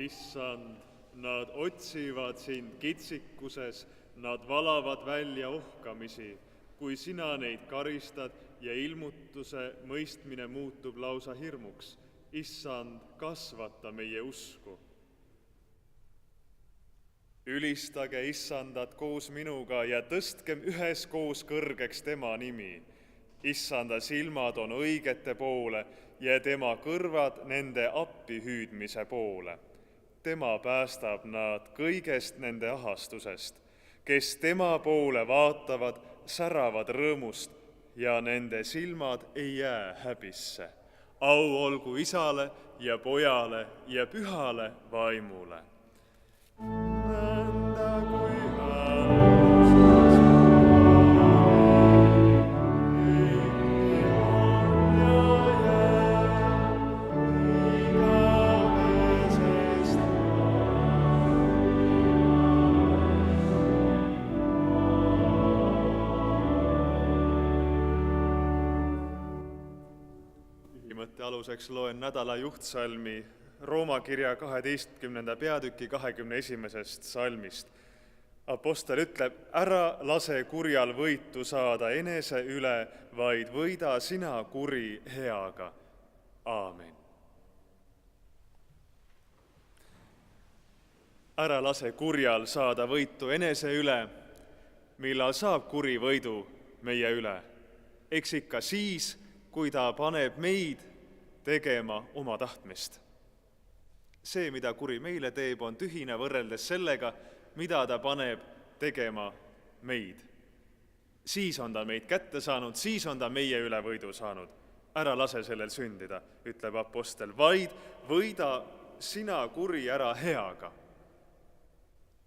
Issand, nad otsivad sind kitsikuses, nad valavad välja ohkamisi, kui sina neid karistad ja ilmutuse mõistmine muutub lausa hirmuks. Issand, kasvata meie usku. Ülistage Issandat koos minuga ja tõstkem üheskoos kõrgeks tema nimi. Issanda silmad on õigete poole ja tema kõrvad nende appihüüdmise poole. Tema päästab nad kõigest nende ahastusest. Kes tema poole vaatavad, säravad rõõmust ja nende silmad ei jää häbisse. Au olgu Isale ja Pojale ja Pühale Vaimule. Aluseks loen nädala juhtsalmi Rooma kirja 12. peatüki 21. salmist. Apostel ütleb, ära lase kurjal võitu saada enese üle, vaid võida sina kuri heaga. Aamen. Ära lase kurjal saada võitu enese üle, millal saab kuri võidu meie üle. Eks ikka siis, kui ta paneb meid tegema oma tahtmist. See, mida kuri meile teeb, on tühine võrreldes sellega, mida ta paneb tegema meid. Siis on ta meid kätte saanud, siis on ta meie üle võidu saanud. Ära lase sellel sündida, ütleb apostel, vaid võida sina kuri ära heaga.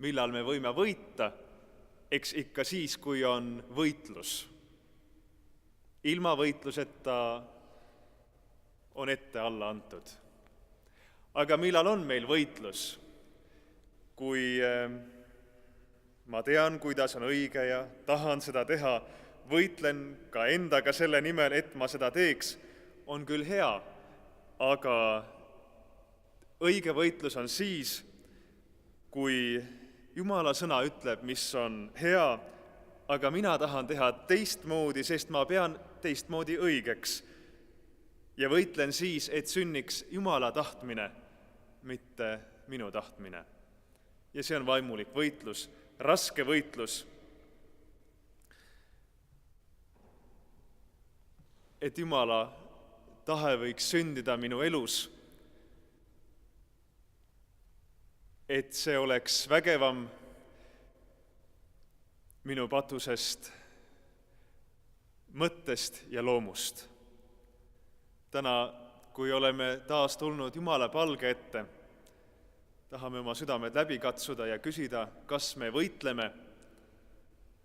Millal me võime võita? Eks ikka siis, kui on võitlus. Ilma võitluseta on ette alla antud. Aga millal on meil võitlus? Kui ma tean, kuidas on õige ja tahan seda teha, võitlen ka endaga selle nimel, et ma seda teeks, on küll hea, aga õige võitlus on siis, kui Jumala sõna ütleb, mis on hea, aga mina tahan teha teistmoodi, sest ma pean teistmoodi õigeks. Ja võitlen siis, et sünniks Jumala tahtmine, mitte minu tahtmine. Ja see on vaimulik võitlus, raske võitlus. Et Jumala tahe võiks sündida minu elus, et see oleks vägevam minu patusest, mõttest ja loomust. Täna, kui oleme taas tulnud Jumala palge ette, tahame oma südamed läbi katsuda ja küsida, kas me võitleme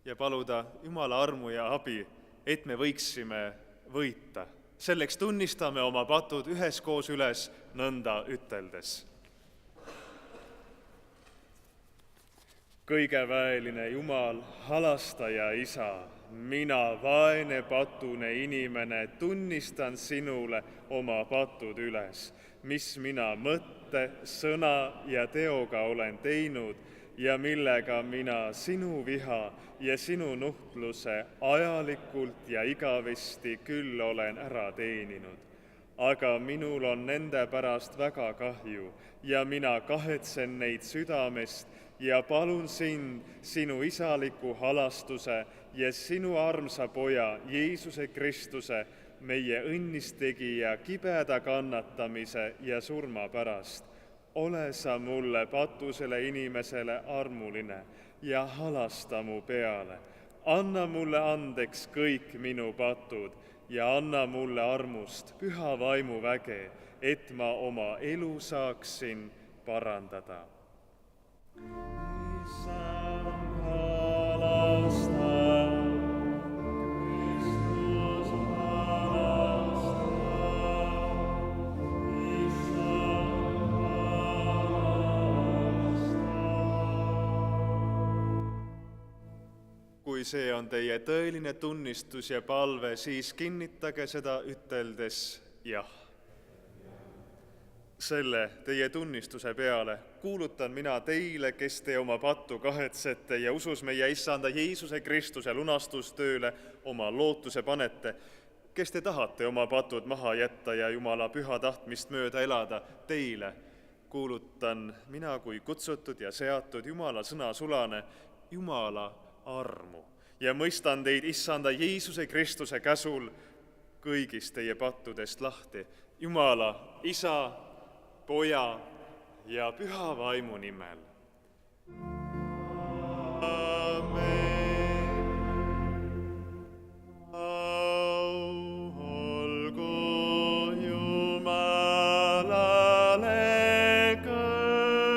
ja paluda Jumala armu ja abi, et me võiksime võita. Selleks tunnistame oma patud üheskoos üles nõnda üteldes. Kõigeväeline Jumal, halastaja Isa, mina, vaene patune inimene, tunnistan sinule oma patud üles, mis mina mõtte, sõna ja teoga olen teinud ja millega mina sinu viha ja sinu nuhtluse ajalikult ja igavesti küll olen ära teeninud. Aga minul on nende pärast väga kahju ja mina kahetsen neid südamest ja palun sind, sinu isaliku halastuse ja sinu armsa poja, Jeesuse Kristuse, meie õnnistegija kibeda kannatamise ja surma pärast. Ole sa mulle patusele inimesele armuline ja halasta mu peale. Anna mulle andeks kõik minu patud ja anna mulle armust püha vaimu väge, et ma oma elu saaksin parandada. Issand, halasta. Kristus, halasta. Issand, halasta. Kui see on teie tõeline tunnistus ja palve, siis kinnitage seda üteldes jah. Selle teie tunnistuse peale kuulutan mina teile, kes te oma pattu kahetsete ja usus meie Issanda Jeesuse Kristuse lunastustööle oma lootuse panete, kes te tahate oma patud maha jätta ja Jumala püha tahtmist mööda elada, teile kuulutan mina kui kutsutud ja seatud Jumala sõna sulane Jumala armu ja mõistan teid Issanda Jeesuse Kristuse käsul kõigist teie pattudest lahti, Jumala Isa, Poja ja Püha Vaimu nimel. Amen. Au olgu Jumalale kõrges.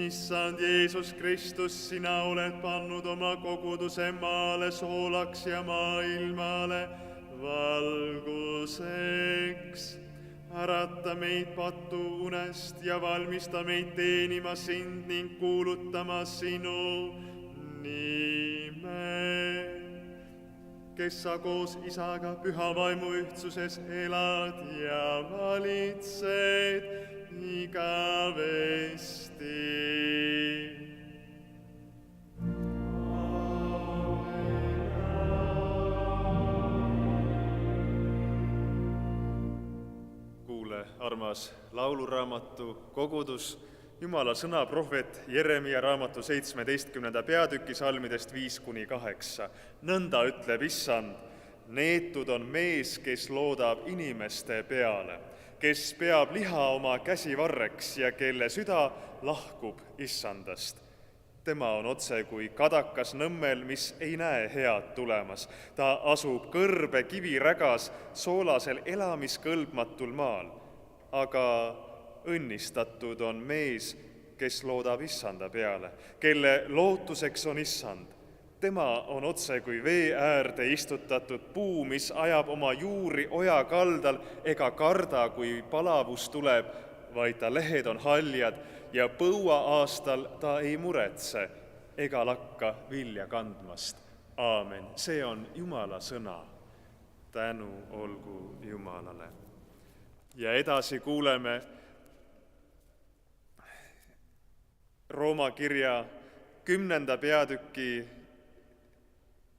Issand Jeesus Kristus, sina oled pannud oma koguduse maale soolaks ja maailmale valguseks. Ärata meid patu unest ja valmista meid teenima sind ning kuulutama sinu nime, kes sa koos Isaga Püha Vaimu ühtsuses elad ja valitsed igavesti. Kuule, armas lauluraamatu kogudus, Jumala sõna prohvet Jeremia raamatu 17. peatüki salmidest 5-8. Nõnda ütleb Issand, neetud on mees, kes loodab inimeste peale, kes peab liha oma käsivarreks ja kelle süda lahkub Issandast. Tema on otse kui kadakas nõmmel, mis ei näe head tulemas. Ta asub kõrbe kivirägas soolasel elamiskõlbmatul maal, aga õnnistatud on mees, kes loodab Issanda peale, kelle lootuseks on Issand. Tema on otse kui vee äärde istutatud puu, mis ajab oma juuri oja kaldal ega karda, kui palavus tuleb, vaid ta lehed on haljad ja põua aastal ta ei muretse ega lakka vilja kandmast. Aamen. See on Jumala sõna. Tänu olgu Jumalale. Ja edasi kuuleme Rooma kirja 10. peatüki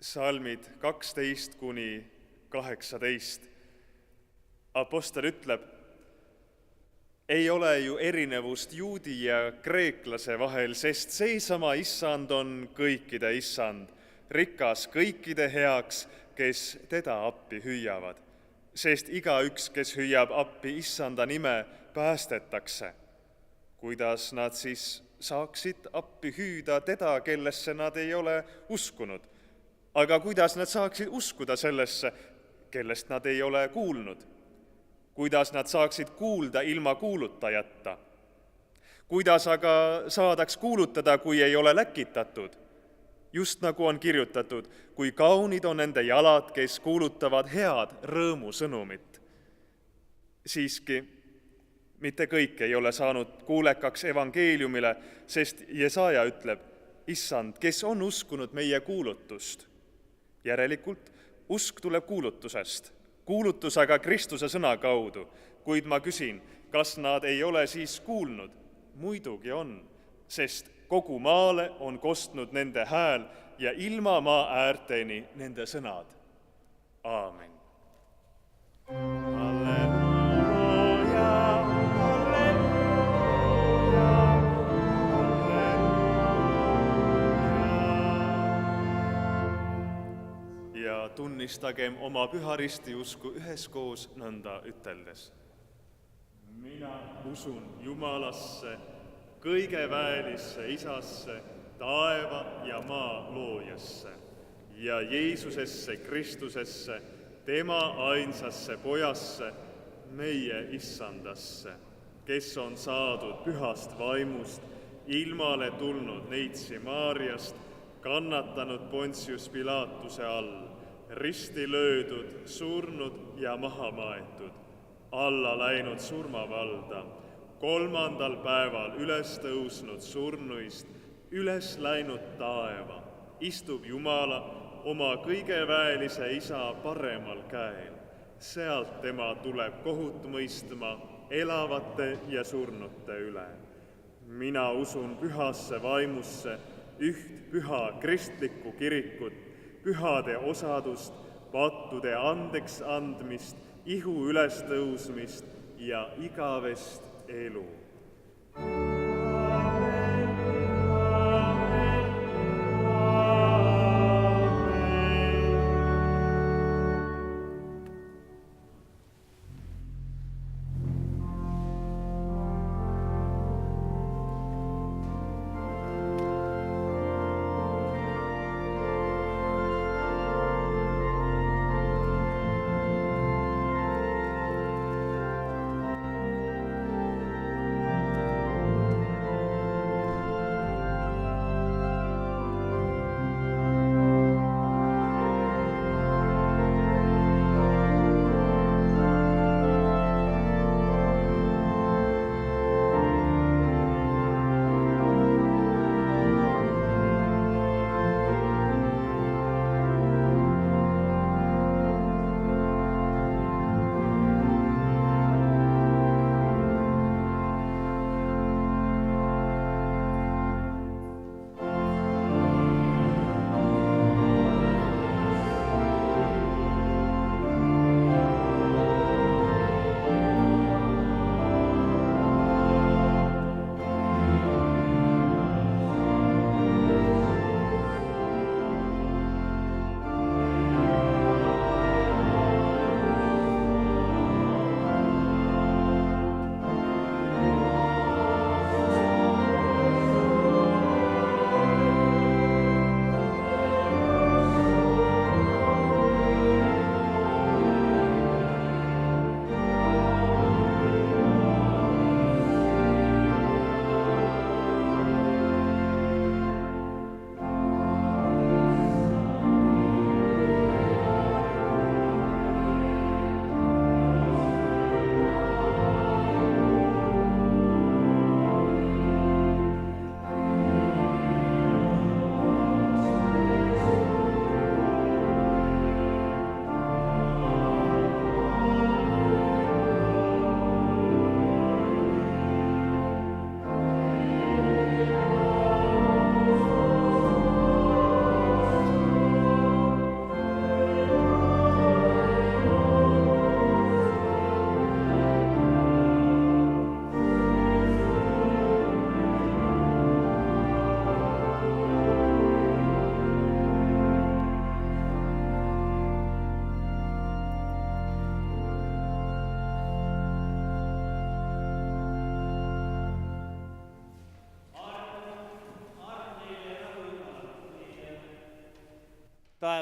salmid 12-18. Apostel ütleb, ei ole ju erinevust juudi ja kreeklase vahel, sest seesama Issand on kõikide Issand, rikas kõikide heaks, kes teda appi hüüavad. Sest igaüks, kes hüüab appi Issanda nime, päästetakse. Kuidas nad siis saaksid appi hüüda teda, kellesse nad ei ole uskunud? Aga kuidas nad saaksid uskuda sellesse, kellest nad ei ole kuulnud? Kuidas nad saaksid kuulda ilma kuulutajata? Kuidas aga saadaks kuulutada, kui ei ole läkitatud? Just nagu on kirjutatud, kui kaunid on nende jalad, kes kuulutavad head rõõmusõnumit. Siiski, mitte kõik ei ole saanud kuulekaks evangeeliumile, sest Jesaja ütleb, Issand, kes on uskunud meie kuulutust? Järelikult usk tuleb kuulutusest, kuulutus aga Kristuse sõna kaudu. Kuid ma küsin, kas nad ei ole siis kuulnud? Muidugi on, sest kogu maale on kostnud nende hääl ja ilma maa äärteni nende sõnad. Aamen. Ja tunnistagem oma püha ristiusku üheskoos nõnda üteldes. Mina usun Jumalasse, kõigeväelisse Isasse, taeva ja maa loojasse ja Jeesusesse Kristusesse, tema ainsasse Pojasse, meie Issandasse, kes on saadud pühast vaimust, ilmale tulnud neitsi Maarjast, kannatanud Pontius Pilatuse all, risti löödud, surnud ja maha maetud, alla läinud surmavalda, 3. päeval üles tõusnud surnuist, üles läinud taeva, istub Jumala oma kõigeväelise Isa paremal käel. Sealt tema tuleb kohut mõistma elavate ja surnute üle. Mina usun pühasse vaimusse, üht püha kristlikku kirikut, pühade osadust, pattude andeks andmist, ihu ülestõusmist ja igavest elu.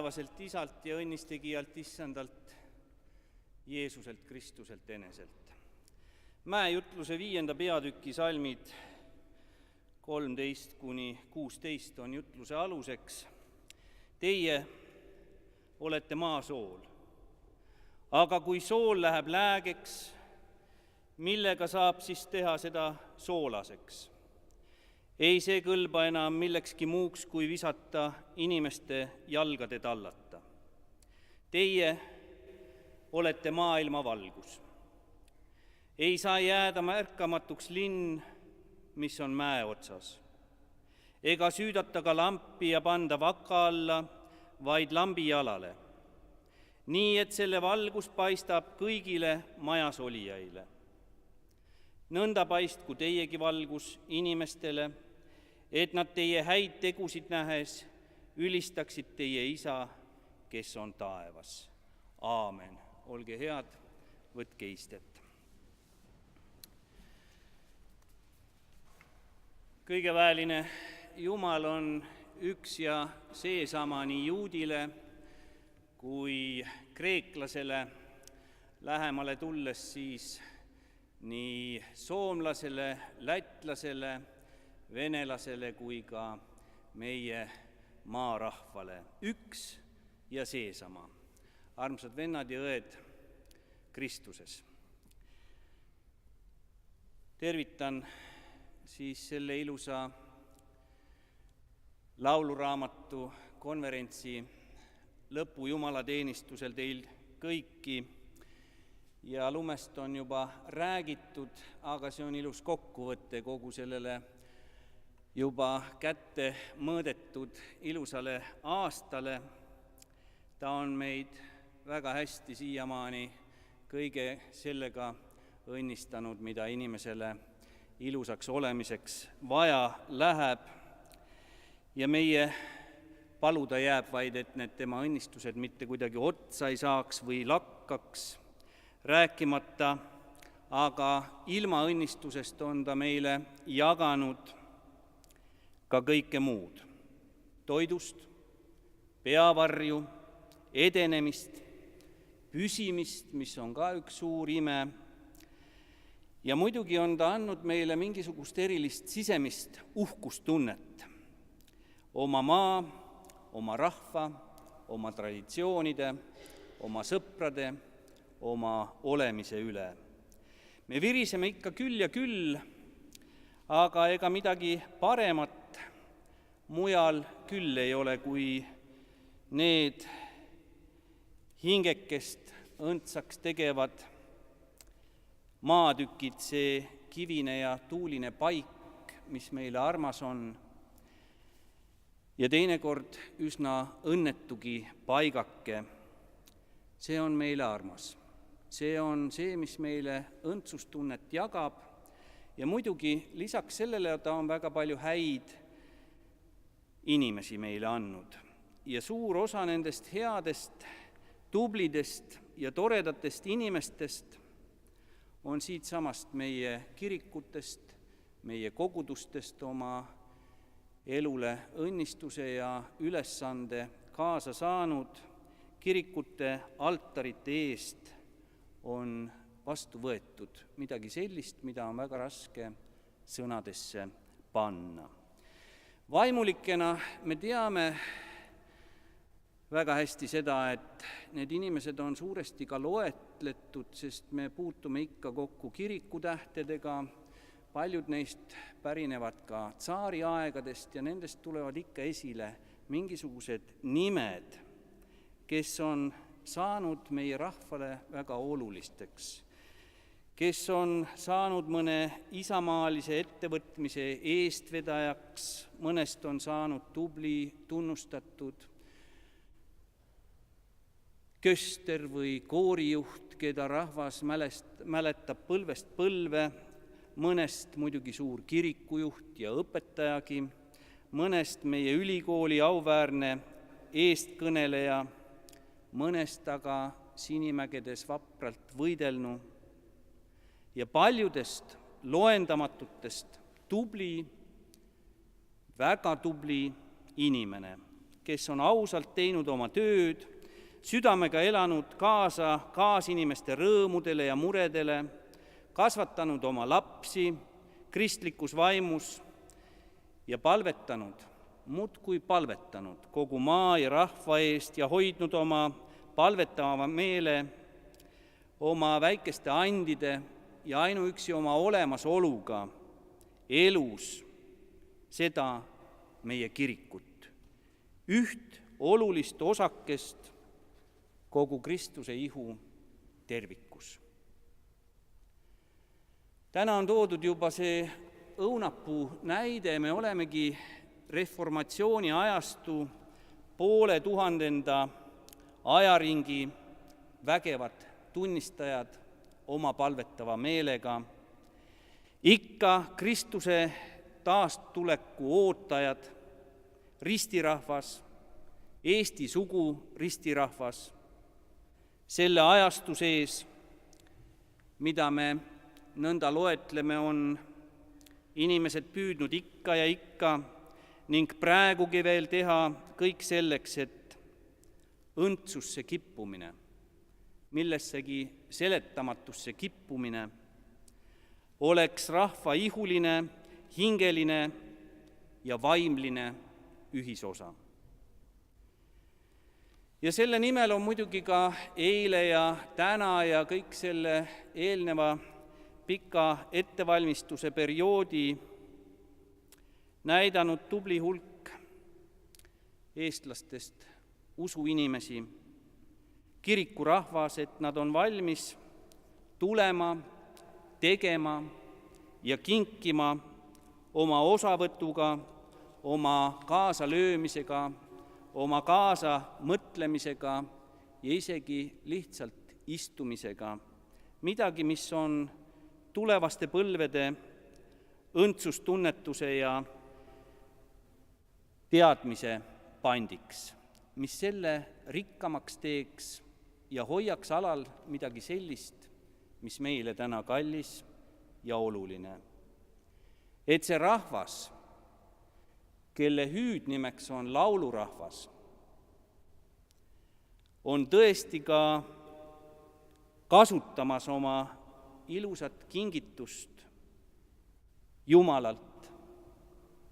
taevaselt Isalt ja õnnistegijalt Issandalt, Jeesuselt Kristuselt eneselt. Mäejutluse 5. peatüki salmid 13–16 on jutluse aluseks. Teie olete maasool, aga kui sool läheb läägeks, millega saab siis teha seda soolaseks? Ei see kõlba enam millekski muuks, kui visata inimeste jalgade tallata. Teie olete maailma valgus. Ei saa jääda märkamatuks linn, mis on mäe otsas. Ega süüdata ka lampi ja panda vaka alla, vaid lambi jalale. Nii, et selle valgus paistab kõigile majas olijaile. Nõnda paistku teiegi valgus inimestele, et nad teie häid tegusid nähes ülistaksid teie Isa, kes on taevas. Aamen. Olge head, võtke istet. Kõigeväeline Jumal on üks ja seesama nii juudile kui kreeklasele, lähemale tulles siis nii soomlasele, lätlasele, venelasele kui ka meie maarahvale. Üks ja seesama. Armsad vennad ja õed Kristuses. Tervitan siis selle ilusa lauluraamatu konverentsi lõpu jumalateenistusel teil kõiki. Ja lumest on juba räägitud, aga see on ilus kokkuvõte kogu sellele juba kätte mõõdetud ilusale aastale. Ta on meid väga hästi siiamaani kõige sellega õnnistanud, mida inimesele ilusaks olemiseks vaja läheb. Ja meie paluda jääb vaid, et need tema õnnistused mitte kuidagi otsa ei saaks või lakkaks, rääkimata, aga ilma õnnistusest on ta meile jaganud ka kõike muud. Toidust, peavarju, edenemist, püsimist, mis on ka üks suur ime. Ja muidugi on ta andnud meile mingisugust erilist sisemist uhkustunnet oma maa, oma rahva, oma traditsioonide, oma sõprade, oma olemise üle. Me viriseme ikka küll ja küll, aga ega midagi paremat mujal küll ei ole, kui need hingekest õndsaks tegevad maatükid, see kivine ja tuuline paik, mis meile armas on, ja teinekord üsna õnnetugi paigake, see on meile armas. See on see, mis meile õndsustunnet jagab ja muidugi lisaks sellele ta on väga palju häid inimesi meile andnud. Ja suur osa nendest headest, tublidest ja toredatest inimestest on siitsamast meie kirikutest, meie kogudustest oma elule õnnistuse ja ülesande kaasa saanud. Kirikute altarite eest on vastu võetud midagi sellist, mida on väga raske sõnadesse panna. Vaimulikena me teame väga hästi seda, et need inimesed on suuresti ka loetletud, sest me puutume ikka kokku kirikutähtedega, paljud neist pärinevad ka tsaariaegadest ja nendest tulevad ikka esile mingisugused nimed, kes on saanud meie rahvale väga olulisteks, kes on saanud mõne isamaalise ettevõtmise eestvedajaks, mõnest on saanud tubli, tunnustatud köster või koorijuht, keda rahvas mäletab põlvest põlve, mõnest muidugi suur kirikujuht ja õpetajagi, mõnest meie ülikooli auväärne eestkõneleja, mõnest aga Sinimägedes vapralt võidelnu ja paljudest loendamatutest tubli, väga tubli inimene, kes on ausalt teinud oma tööd, südamega elanud kaasa kaasinimeste rõõmudele ja muredele, kasvatanud oma lapsi kristlikus vaimus ja palvetanud, muudkui palvetanud kogu maa ja rahva eest ja hoidnud oma palvetava meele oma väikeste andide ja ainuüksi oma olemasoluga elus seda meie kirikut, üht olulist osakest kogu Kristuse ihu tervikus. Täna on toodud juba see õunapuu näide, me olemegi reformatsiooni ajastu 500 ajaringi vägevad tunnistajad oma palvetava meelega, ikka Kristuse taastuleku ootajad, ristirahvas, Eesti sugu ristirahvas, selle ajastu sees, mida me nõnda loetleme, on inimesed püüdnud ikka ja ikka ning praegugi veel teha kõik selleks, et õndsusse kippumine, millessegi seletamatusse kippumine oleks rahva ihuline, hingeline ja vaimline ühisosa. Ja selle nimel on muidugi ka eile ja täna ja kõik selle eelneva pika ettevalmistuse perioodi näidanud tubli hulk eestlastest usuinimesi, kirikurahvas, et nad on valmis tulema, tegema ja kinkima oma osavõtuga, oma kaasalöömisega, oma kaasa mõtlemisega ja isegi lihtsalt istumisega midagi, mis on tulevaste põlvede õndsustunnetuse ja teadmise pandiks, mis selle rikkamaks teeks ja hoiaks alal midagi sellist, mis meile täna kallis ja oluline. Et see rahvas, kelle hüüdnimeks on laulurahvas, on tõesti ka kasutamas oma ilusat kingitust Jumalalt,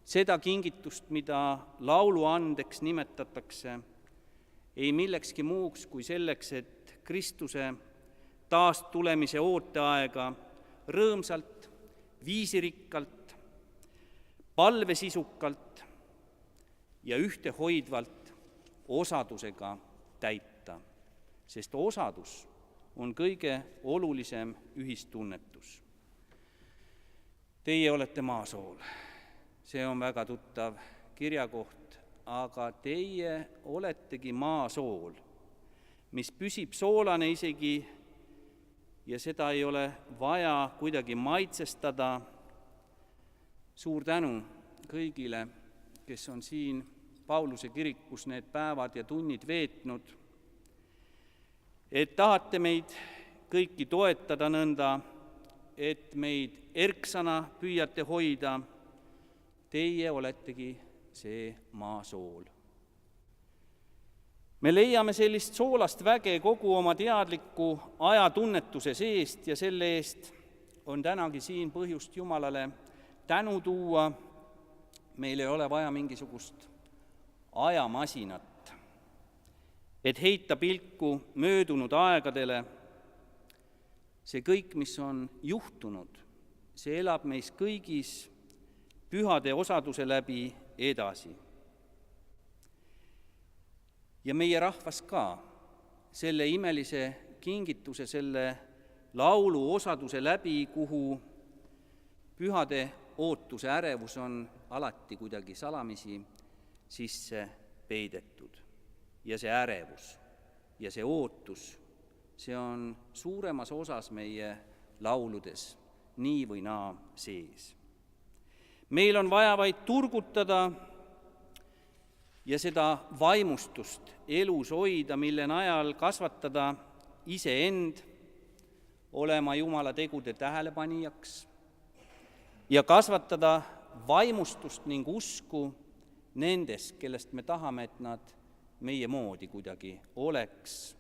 seda kingitust, mida lauluandeks nimetatakse, ei millekski muuks kui selleks, et Kristuse taastulemise ooteaega rõõmsalt, viisirikkalt, palvesisukalt ja ühtehoidvalt osadusega täita, sest osadus on kõige olulisem ühistunnetus. Teie olete maasool, see on väga tuttav kirjakoht, aga teie oletegi maasool, mis püsib soolane isegi ja seda ei ole vaja kuidagi maitsestada. Suur tänu kõigile, kes on siin Pauluse kirikus need päevad ja tunnid veetnud, et tahate meid kõiki toetada nõnda, et meid erksana püüate hoida. Teie oletegi see maasool. Me leiame sellist soolast väge kogu oma teadliku ajatunnetuse seest ja selle eest on tänagi siin põhjust Jumalale tänu tuua. Meil ei ole vaja mingisugust ajamasinat, et heita pilku möödunud aegadele. See kõik, mis on juhtunud, see elab meis kõigis pühade osaduse läbi edasi. Ja meie rahvas ka selle imelise kingituse, selle laulu osaduse läbi, kuhu pühade ootuse ärevus on alati kuidagi salamisi sisse peidetud. Ja see ärevus ja see ootus, see on suuremas osas meie lauludes nii või naa sees. Meil on vaja vaid turgutada ja seda vaimustust elus hoida, mille najal kasvatada iseend, olema Jumala tegude tähelepanijaks ja kasvatada vaimustust ning usku nendes, kellest me tahame, et nad meie moodi kuidagi oleks.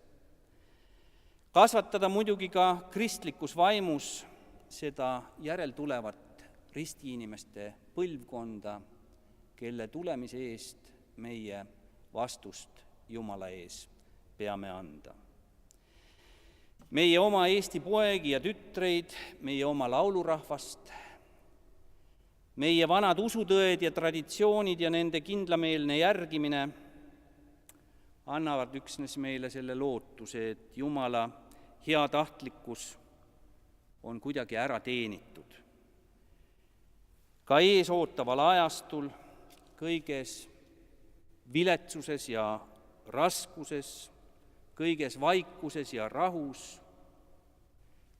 Kasvatada muidugi ka kristlikus vaimus seda järeltulevat ristiinimeste põlvkonda, kelle tulemise eest meie vastust Jumala ees peame anda. Meie oma Eesti poegi ja tütreid, meie oma laulurahvast, meie vanad usutõed ja traditsioonid ja nende kindlameelne järgimine annavad üksnes meile selle lootuse, et Jumala heatahtlikkus on kuidagi ära teenitud. Ka eesootaval ajastul, kõiges viletsuses ja raskuses, kõiges vaikuses ja rahus,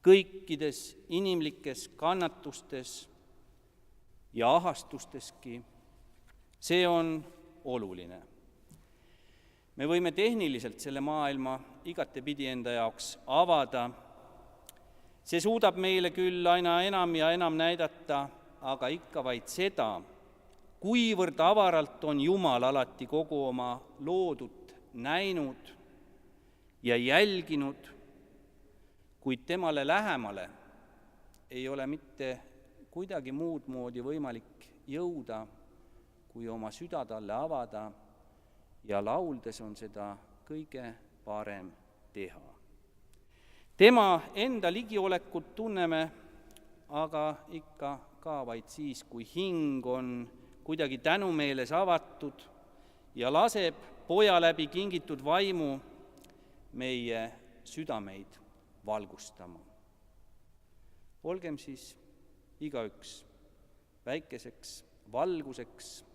kõikides inimlikes kannatustes ja ahastusteski, see on oluline. Me võime tehniliselt selle maailma igatepidi enda jaoks avada. See suudab meile küll aina enam ja enam näidata, aga ikka vaid seda, kuivõrd avaralt on Jumal alati kogu oma loodut näinud ja jälginud, kuid temale lähemale ei ole mitte kuidagi muud moodi võimalik jõuda, kui oma süda talle avada, ja lauldes on seda kõige parem teha. Tema enda ligiolekut tunneme aga ikka ka vaid siis, kui hing on kuidagi tänumeeles avatud ja laseb poja läbi kingitud vaimu meie südameid valgustama. Olgem siis igaüks väikeseks valguseks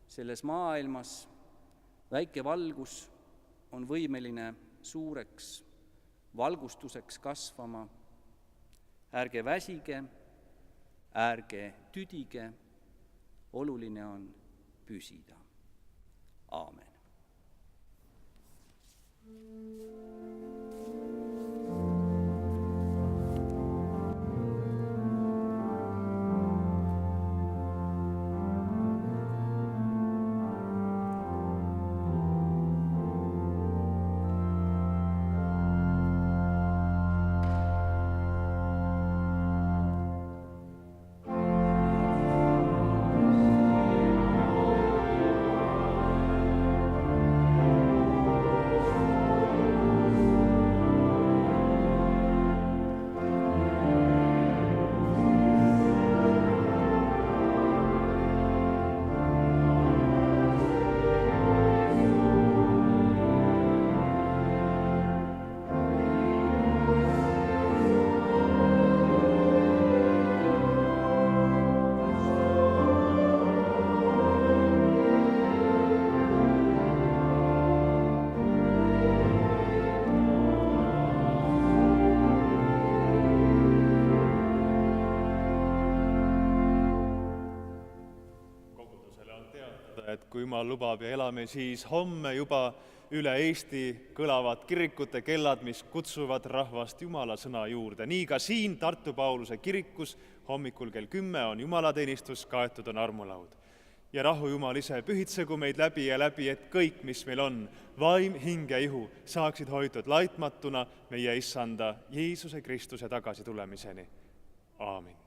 selles maailmas. Väike valgus on võimeline suureks valgustuseks kasvama. Ärge väsige, ärge tüdige, oluline on püsida. Aamen. Et kui Jumal lubab ja elame, siis homme juba üle Eesti kõlavad kirikute kellad, mis kutsuvad rahvast Jumala sõna juurde. Nii ka siin Tartu Pauluse kirikus hommikul kell 10 on jumalateenistus, kaetud on armulaud. Ja rahu Jumal ise pühitsegu meid läbi ja läbi, et kõik, mis meil on, vaim, hing ja ihu, saaksid hoitud laitmatuna meie Issanda Jeesuse Kristuse tagasitulemiseni. Aamin.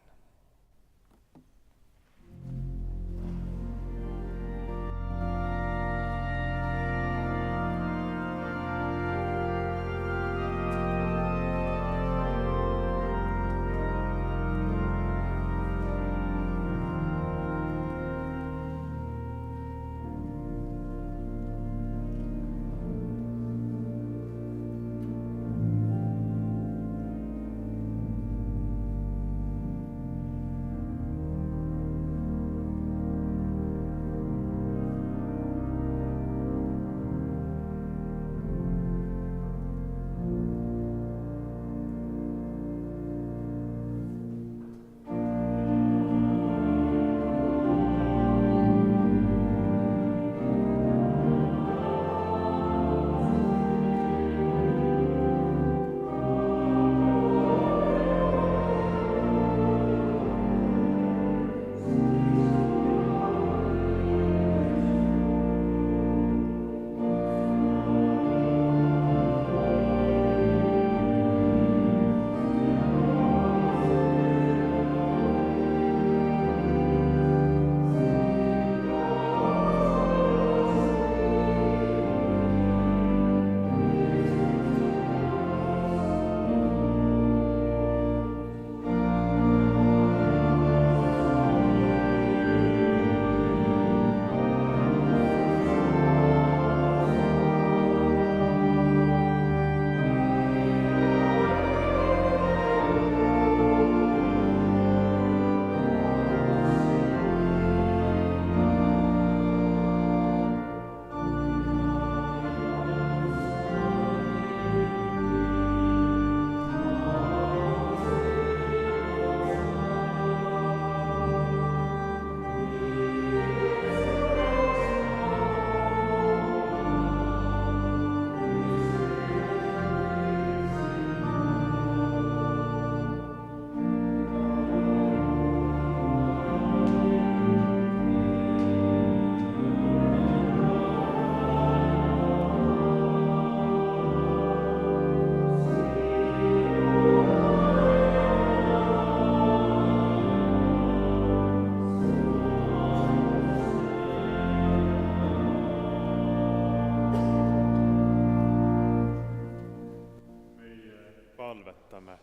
salvetame.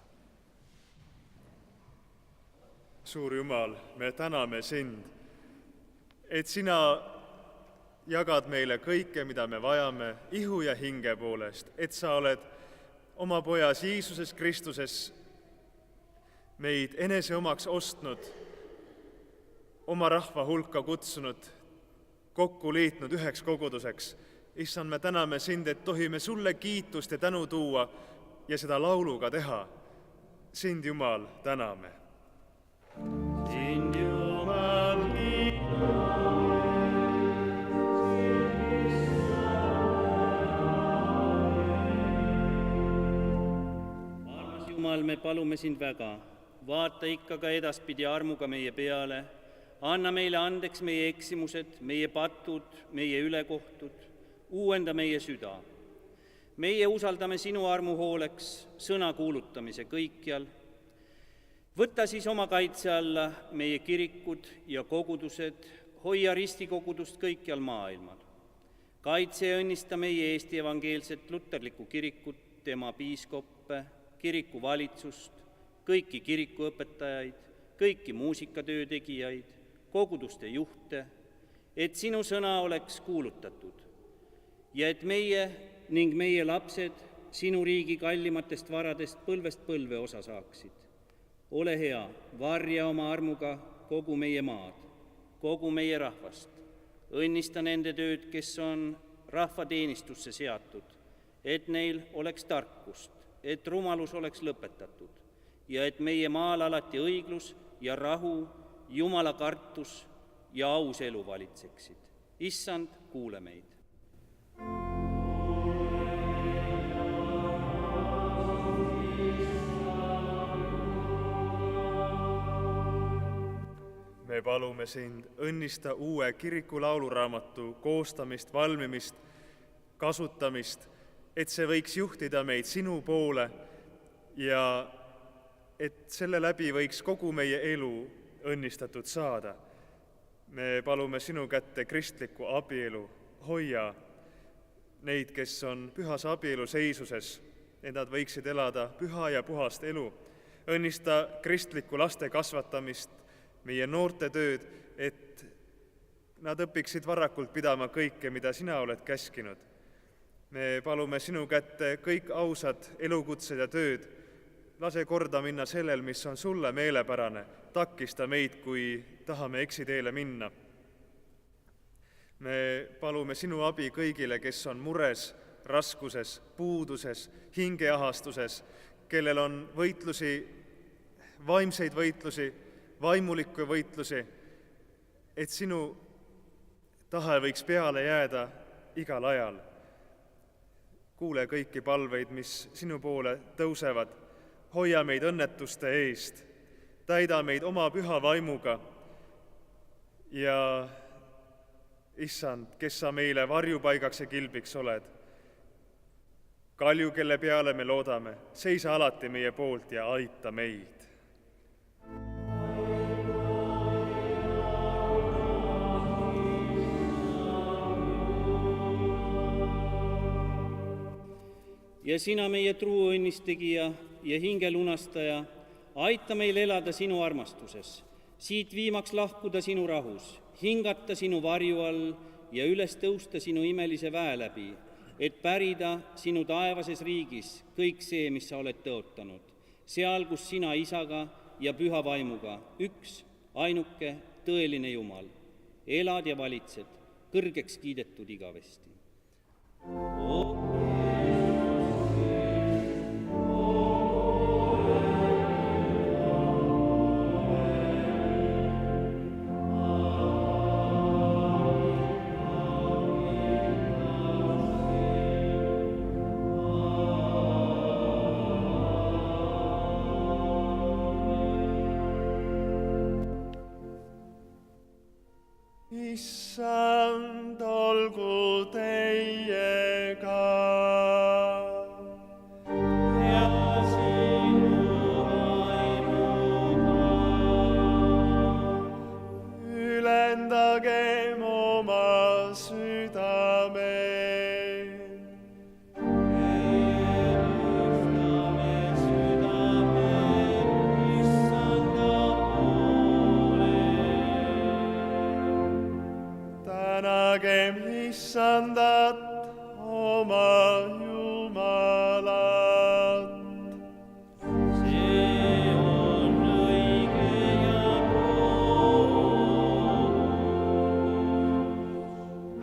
Suur Jumal, me täname sind, et sina jagad meile kõike, mida me vajame ihu ja hinge poolest, et sa oled oma pojas Jeesuses Kristuses meid enese omaks ostnud, oma rahva hulka kutsunud, kokku liitnud üheks koguduseks. Issand, me täname sind, et tohime sulle kiitust ja tänu tuua ja seda lauluga teha. Sind, Jumal, täname. Sind, Jumal, armas Jumal, me palume sind väga, vaata ikka ka edaspidi armuga meie peale, anna meile andeks meie eksimused, meie patud, meie ülekohtud, uuenda meie süda. Meie usaldame sinu armu hooleks sõna kuulutamise kõikjal. Võta siis oma kaitse alla meie kirikud ja kogudused, hoia ristikogudust kõikjal maailmal. Kaitse ja õnnista meie Eesti evangeelset luterlikku kirikut, tema piiskoppe, kiriku valitsust, kõiki kirikuõpetajaid, kõiki muusikatöö tegijaid, koguduste juhte, et sinu sõna oleks kuulutatud ja et meie ning meie lapsed sinu riigi kallimatest varadest põlvest põlve osa saaksid. Ole hea, varja oma armuga kogu meie maad, kogu meie rahvast. Õnnista nende tööd, kes on rahvateenistusse seatud, et neil oleks tarkust, et rumalus oleks lõpetatud ja et meie maal alati õiglus ja rahu, Jumala kartus ja aus elu valitseksid. Issand, kuule meid. Me palume sind, õnnista uue kiriku lauluraamatu koostamist, valmimist, kasutamist, et see võiks juhtida meid sinu poole ja et selle läbi võiks kogu meie elu õnnistatud saada. Me palume sinu kätte kristlikku abielu, hoia neid, kes on pühas abielu seisuses, et nad võiksid elada püha ja puhast elu. Õnnista kristlikku laste kasvatamist, meie noorte tööd, et nad õpiksid varakult pidama kõike, mida sina oled käskinud. Me palume sinu kätte kõik ausad elukutsed ja tööd. Lase korda minna sellel, mis on sulle meelepärane. Takista meid, kui tahame eksiteele minna. Me palume sinu abi kõigile, kes on mures, raskuses, puuduses, hingeahastuses, kellel on võitlusi, vaimseid võitlusi, vaimulikku võitlusi, et sinu tahe võiks peale jääda igal ajal. Kuule kõiki palveid, mis sinu poole tõusevad, hoia meid õnnetuste eest, täida meid oma püha vaimuga ja issand, kes sa meile varjupaigaks ja kilbiks oled, kalju, kelle peale me loodame, seisa alati meie poolt ja aita meid. Ja sina, meie truu õnnistegija ja hingelunastaja, aita meil elada sinu armastuses, siit viimaks lahkuda sinu rahus, hingata sinu varju all ja üles tõusta sinu imelise väe läbi, et pärida sinu taevases riigis kõik see, mis sa oled tõotanud, seal, kus sina isaga ja püha vaimuga, üks, ainuke, tõeline Jumal, elad ja valitsed, kõrgeks kiidetud igavesti. Issand, olgu teiega. Ja sinu vaimuga. Ülendagem oma südameid. Meie ühtame südameid. issandat, oma Jumalat. See on õige ja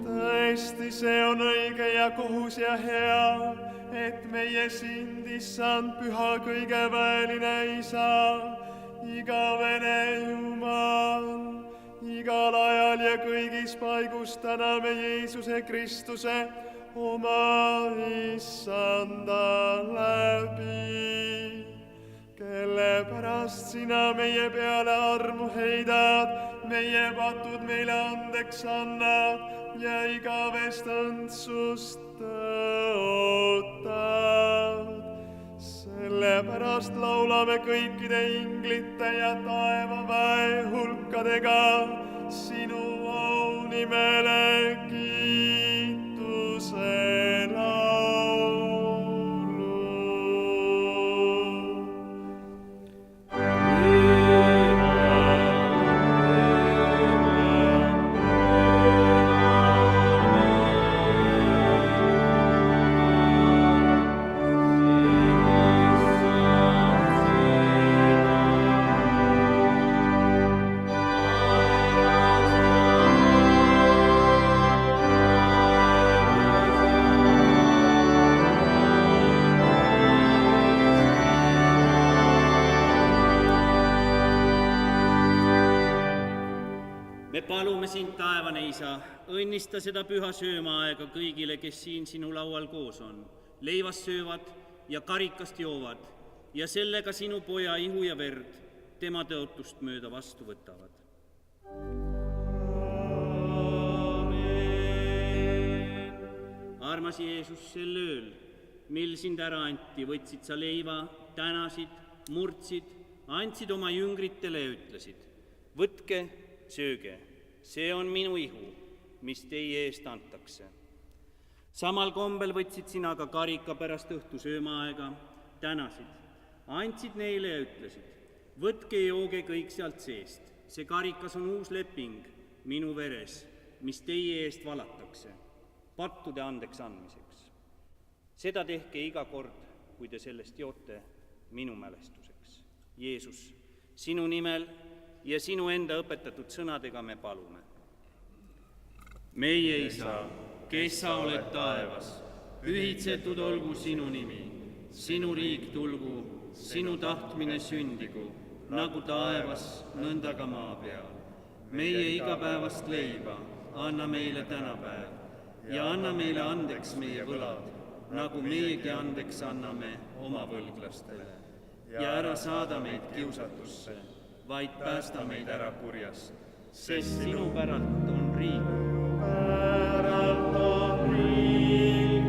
tõesti, see on õige ja kohus ja hea, et meie sind, issand, püha kõigeväeline Isa, igavene Jumal, igal ajal ja kõigis paigus täname Jeesuse Kristuse, oma issanda läbi, kelle pärast sina meie peale armu heidad, meie patud meile andeks annad ja igavest õndsust tõotad. Sellepärast laulame kõikide inglite ja taevaväe hulkadega sinu au nimele kiituse laulu. Palume sind, taevane Isa, õnnista seda püha söömaaega kõigile, kes siin sinu laual koos on, leivast söövad ja karikast joovad ja sellega sinu poja ihu ja verd tema tõotust mööda vastu võtavad. Armas Jeesus, sel ööl, mil sind ära anti, võtsid sa leiva, tänasid, murdsid, andsid oma jüngritele ja ütlesid, võtke, sööge. See on minu ihu, mis teie eest antakse. Samal kombel võtsid sina ka karika pärast õhtu söömaaega, tänasid, andsid neile ja ütlesid, võtke ja jooge kõik sealt seest. See karikas on uus leping minu veres, mis teie eest valatakse, pattude andeks andmiseks. Seda tehke iga kord, kui te sellest joote minu mälestuseks. Jeesus, sinu nimel ja sinu enda õpetatud sõnadega me palume. Meie Isa, kes sa oled taevas, pühitsetud olgu sinu nimi, sinu riik tulgu, sinu tahtmine sündigu, nagu taevas, nõnda ka maa peal. Meie igapäevast leiba anna meile tänapäev ja anna meile andeks meie võlad, nagu meiegi andeks anname oma võlglastele. Ja ära saada meid kiusatusse, vaid päästa meid ära kurjast, sest sinu päralt on riik. Päralt on riik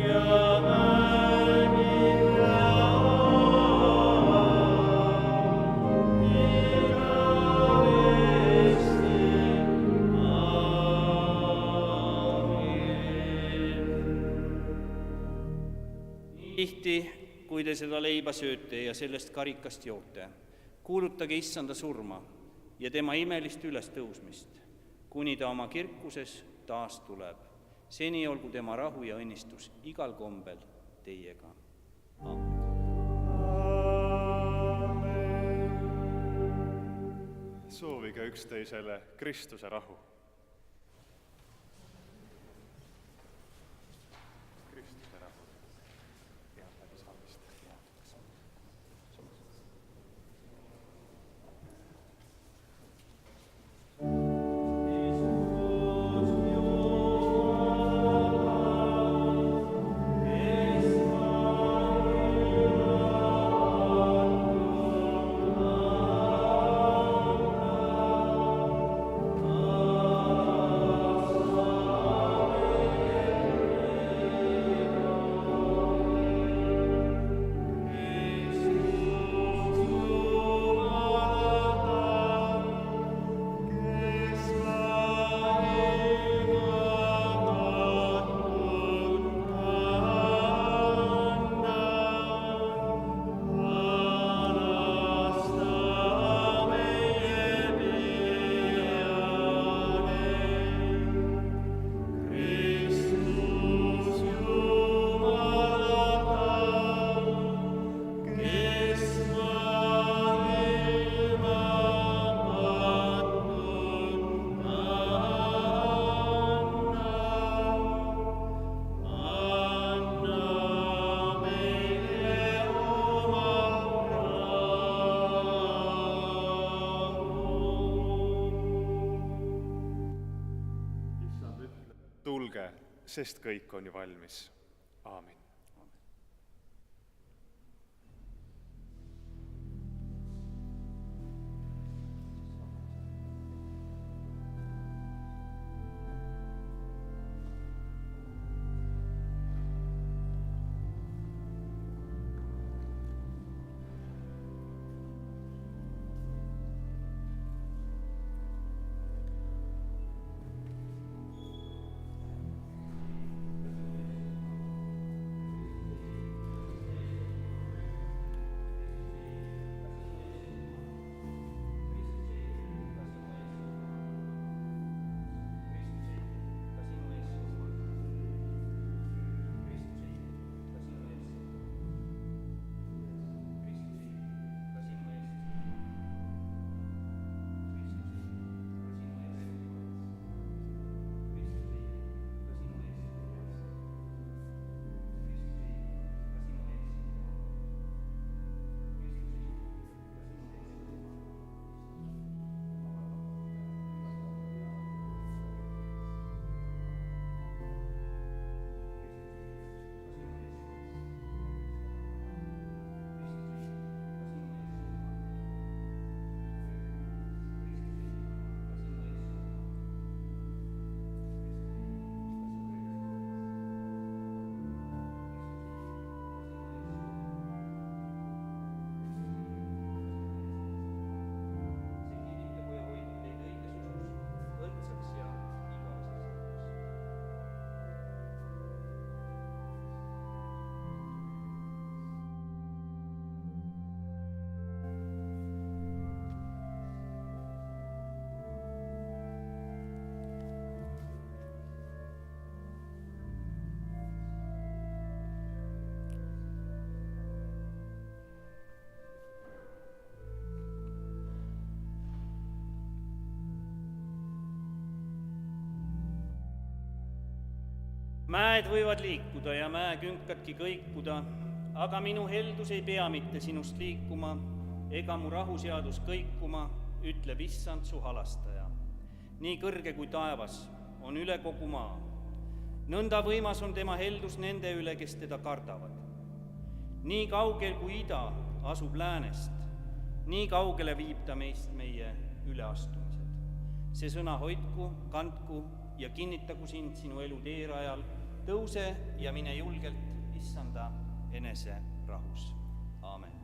ja vägi ja igavesti. Aamen. Tihti, kui te seda leiba sööte ja sellest karikast joote, kuulutage issanda surma ja tema imelist ülestõusmist, kuni ta oma kirkuses taas tuleb. Seni olgu tema rahu ja õnnistus igal kombel teiega. Soovige üksteisele Kristuse rahu. tulge, sest kõik on ju valmis. Aamen. Mäed võivad liikuda ja mäekünkadki kõikuda, aga minu heldus ei pea mitte sinust liikuma, ega mu rahuseadus kõikuma, ütleb issand su halastaja. Nii kõrge kui taevas on üle kogu maa. Nõnda võimas on tema heldus nende üle, kes teda kardavad. Nii kaugel kui ida asub läänest, nii kaugele viib ta meist meie üleastumised. See sõna hoidku, kandku ja kinnitagu sind sinu elu teerajal, tõuse ja mine julgelt issanda enese rahus. Aamen.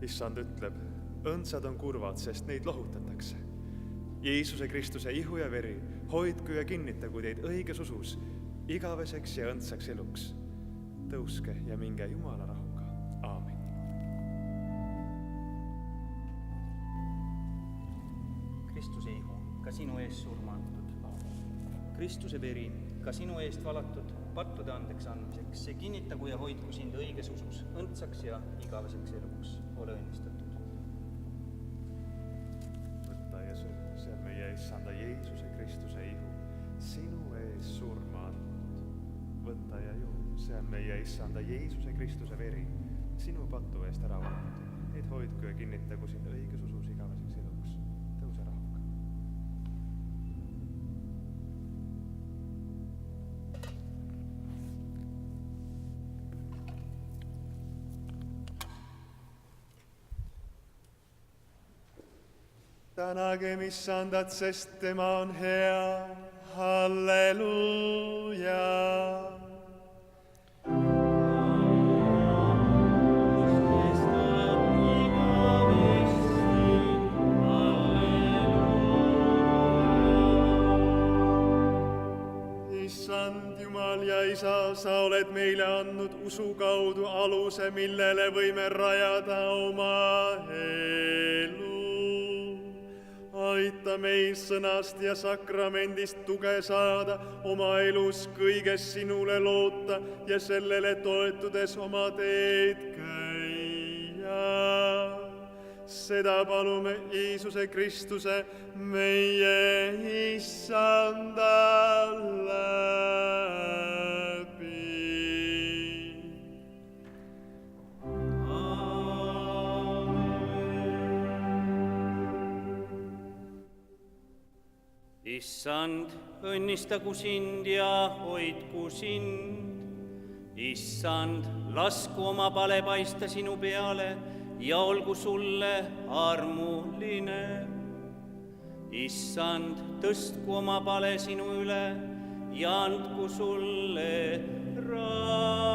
Issand ütleb, õndsad on kurvad, sest neid lohutatakse. Jeesuse Kristuse ihu ja veri hoidku ja kinnitagu teid õiges usus, igaveseks ja õndsaks eluks. Tõuske ja minge Jumala rahuga. Aamen. Kristuse ihu, ka sinu eest surma antud. Kristuse veri, ka sinu eest valatud pattude andeks andmiseks. See kinnitagu ja hoidku sind õiges usus, õndsaks ja igaveseks eluks. Ole õnnistatud. Võta ja söö, see on meie issanda Jeesuse Kristuse ihu, sinu ees surma antud. Võta ja joo, see on meie issanda Jeesuse Kristuse veri, sinu patu eest ära valatud. Neid hoidku ja kinnitagu sind õiges usus igaveseks eluks. Tõuse rahuga. Tänagem issandat, sest tema on hea. Halleluuja. Issand Jumal ja Isa, sa oled meile andnud usu kaudu aluse, millele võime rajada oma elu. Aita meil sõnast ja sakramendist tuge saada, oma elus kõiges sinule loota ja sellele toetudes oma teed käia. Seda palume Iisuse Kristuse, meie Issanda läbi. Issand, õnnistagu sind ja hoidku sind. Issand, lasku oma pale paista sinu peale ja olgu sulle armuline. Issand, tõstku oma pale sinu üle ja andku sulle rahu.